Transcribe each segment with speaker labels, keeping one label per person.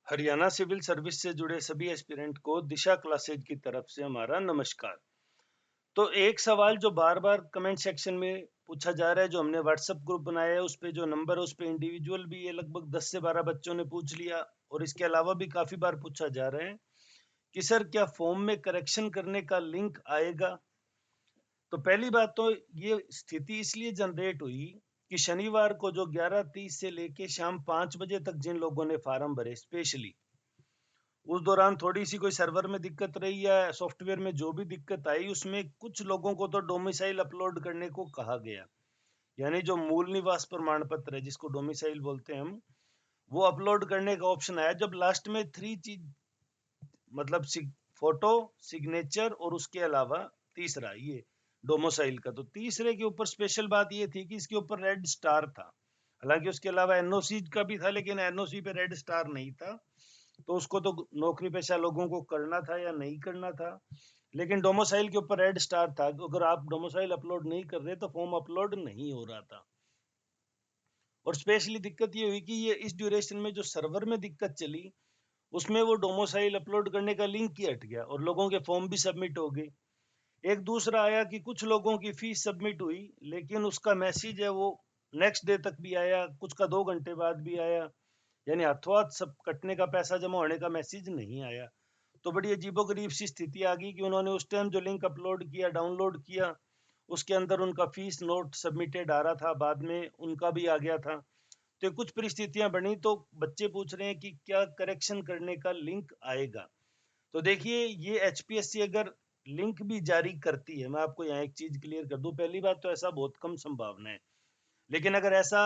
Speaker 1: Haryana civil service से जुड़े सभी एस्पिरेंट को दिशा क्लासेज की तरफ से हमारा नमस्कार। तो एक सवाल जो बार-बार कमेंट सेक्शन में पूछा जा रहा है, जो हमने व्हाट्सएप ग्रुप बनाया है, उस पे जो नंबर है, उस पे इंडिविजुअल भी ये लगभग 10 से 12 बच्चों ने पूछ लिया और इसके अलावा भी काफ़ी बार पूछा जा रहा है कि सर क्या फॉर्म में करेक्शन करने का लिंक आएगा? तो पहली बात तो ये स्थिति इसलिए जनरेट हुई कि शनिवार को जो 11:30 से लेके शाम 5 बजे तक जिन लोगों ने फार्म भरे स्पेशली उस दौरान थोड़ी-सी कोई सर्वर में दिक्कत रही या सॉफ्टवेयर में जो भी दिक्कत आई, उसमें कुछ लोगों को तो डोमिसाइल अपलोड करने को कहा गया। यानी जो मूल निवास प्रमाण पत्र है, जिसको डोमिसाइल बोलते हैं हम, वो अपलोड करने का ऑप्शन आया जब लास्ट में 3 चीज़ मतलब फोटो, सिग्नेचर और उसके अलावा तीसरा ये डोमिसाइल का। तो तीसरे के ऊपर स्पेशल बात ये थी कि इसके ऊपर रेड स्टार था। हालाँकि उसके अलावा एनओसी का भी था, लेकिन एनओसी पे रेड स्टार नहीं था। तो उसको तो नौकरी पेशा लोगों को करना था या नहीं करना था, लेकिन डोमिसाइल के ऊपर रेड स्टार था। अगर आप डोमिसाइल अपलोड नहीं कर रहे तो फॉर्म अपलोड नहीं हो रहा था। और स्पेशली दिक्कत ये हुई कि ये इस ड्यूरेशन में जो सर्वर में दिक्कत चली, उसमें वो डोमिसाइल अपलोड करने का लिंक ही हट गया और लोगों के फॉर्म भी सबमिट हो गए। एक दूसरा आया कि कुछ लोगों की फीस सबमिट हुई, लेकिन उसका मैसेज है वो नेक्स्ट डे तक भी आया, कुछ का 2 घंटे बाद भी आया। यानी हाथों हाथ सब कटने का पैसा जमा होने का मैसेज नहीं आया। तो बड़ी अजीबोगरीब सी स्थिति आ गई कि उन्होंने उस टाइम जो लिंक अपलोड किया, डाउनलोड किया, उसके अंदर उनका फीस नोट सबमिटेड आ रहा था, बाद में उनका भी आ गया था। तो कुछ परिस्थितियां बनी, तो बच्चे पूछ रहे हैं कि क्या करेक्शन करने का लिंक आएगा। तो देखिए, ये एचपीएससी अगर लिंक भी जारी करती है, मैं आपको यहाँ एक चीज क्लियर कर दूं, पहली बात तो ऐसा बहुत कम संभावना है। लेकिन अगर ऐसा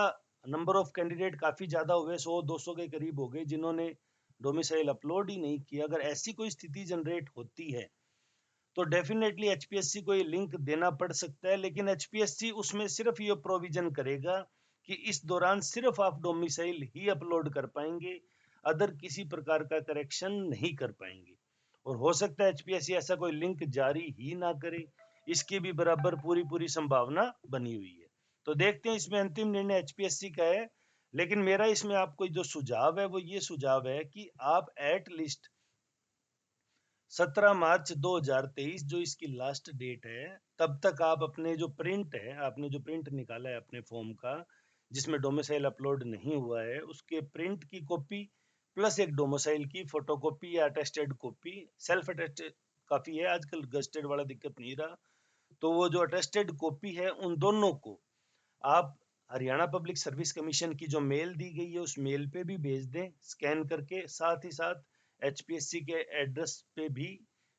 Speaker 1: नंबर ऑफ कैंडिडेट काफी ज्यादा हुए, 100-200 के करीब हो गए जिन्होंने डोमिसाइल अपलोड ही नहीं किया, अगर ऐसी कोई स्थिति जनरेट होती है तो डेफिनेटली एचपीएससी को ये लिंक देना पड़ सकता है। लेकिन एचपीएससी उसमें सिर्फ ये प्रोविजन करेगा कि इस दौरान सिर्फ आप डोमिसाइल ही अपलोड कर पाएंगे, अदर किसी प्रकार का करेक्शन नहीं कर पाएंगे। और हो सकता है एचपीएससी ऐसा कोई लिंक जारी ही ना करे, इसकी भी बराबर पूरी पूरी संभावना बनी हुई है। तो देखते हैं, इसमें अंतिम निर्णय एचपीएससी का है। लेकिन मेरा इसमें आपको जो सुझाव है वो ये सुझाव है कि आप एट लीस्ट 17 मार्च 2023 जो इसकी लास्ट डेट है, तब तक आप अपने जो प्रिंट है, आपने जो प्रिंट निकाला है अपने फॉर्म का, जिसमें डोमिसाइल अपलोड नहीं हुआ है, उसके प्रिंट की कॉपी प्लस एक डोमिसाइल की फोटोकॉपी या अटेस्टेड कॉपी, सेल्फ अटेस्टेड काफी है आजकल, गजटेड वाला दिक्कत नहीं रहा। तो वो जो अटेस्टेड कॉपी है, उन दोनों को आप हरियाणा पब्लिक सर्विस कमीशन की जो मेल दी गई है उस मेल पे भी भेज दें स्कैन करके। साथ ही साथ एचपीएससी के एड्रेस पे भी,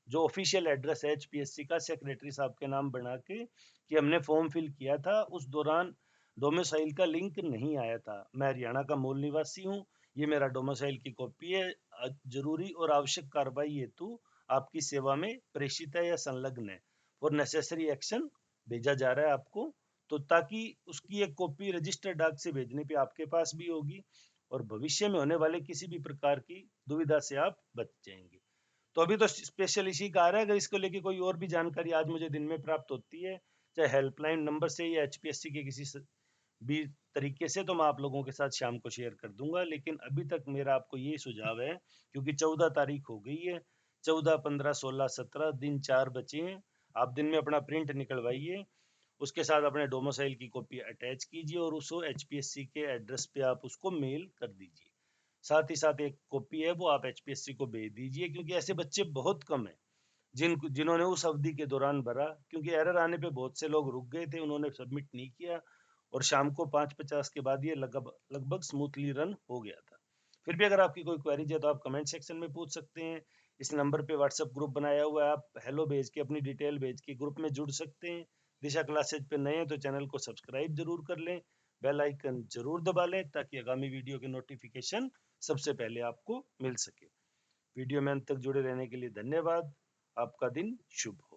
Speaker 1: जो ऑफिशियल एड्रेस है एचपीएससी का, सेक्रेटरी साहब के नाम बना के कि हमने फॉर्म फिल किया था, उस दौरान डोमिसाइल का लिंक नहीं आया था, मैं हरियाणा का मूल निवासी हूँ, ये मेरा डोमिसाइल की कॉपी है, जरूरी और आवश्यक कार्रवाई हेतु आपकी सेवा में प्रेषित है या संलग्न है, और नेसेसरी एक्शन भेजा जा रहा है आपको। तो ताकि उसकी एक कॉपी रजिस्टर्ड डाक से भेजने पे आपके पास भी होगी और भविष्य में होने वाले किसी भी प्रकार की दुविधा से आप बच जाएंगे। तो अभी तो स्पेशल इसी का आ रहा है। अगर इसको लेके कोई और भी जानकारी आज मुझे दिन में प्राप्त होती है, चाहे हेल्पलाइन नंबर से या एचपीएससी के किसी भी तरीके से, तो मैं आप लोगों के साथ शाम को शेयर कर दूंगा। लेकिन अभी तक मेरा आपको ये सुझाव है, क्योंकि 14 तारीख हो गई है, 14, 15, 16, 17 दिन 4 बचे हैं, आप दिन में अपना प्रिंट निकलवाइए, उसके साथ अपने डोमिसाइल की कॉपी अटैच कीजिए और उसको एचपीएससी के एड्रेस पे आप उसको मेल कर दीजिए। साथ ही साथ एक कॉपी है वो आप एचपीएससी को भेज दीजिए, क्योंकि ऐसे बच्चे बहुत कम हैं जिन्होंने उस अवधि के दौरान भरा, क्योंकि एरर आने पे बहुत से लोग रुक गए थे, उन्होंने सबमिट नहीं किया और शाम को 5:50 के बाद ये लगभग लगभग स्मूथली रन हो गया था। फिर भी अगर आपकी कोई क्वेरीज है तो आप कमेंट सेक्शन में पूछ सकते हैं। इस नंबर पे व्हाट्सएप ग्रुप बनाया हुआ है, आप हेलो भेज के अपनी डिटेल भेज के ग्रुप में जुड़ सकते हैं। दिशा क्लासेज पे नए हैं तो चैनल को सब्सक्राइब जरूर कर लें, बेल आइकन जरूर दबा लें ताकि आगामी वीडियो के नोटिफिकेशन सबसे पहले आपको मिल सके। वीडियो में अंत तक जुड़े रहने के लिए धन्यवाद। आपका दिन शुभ हो।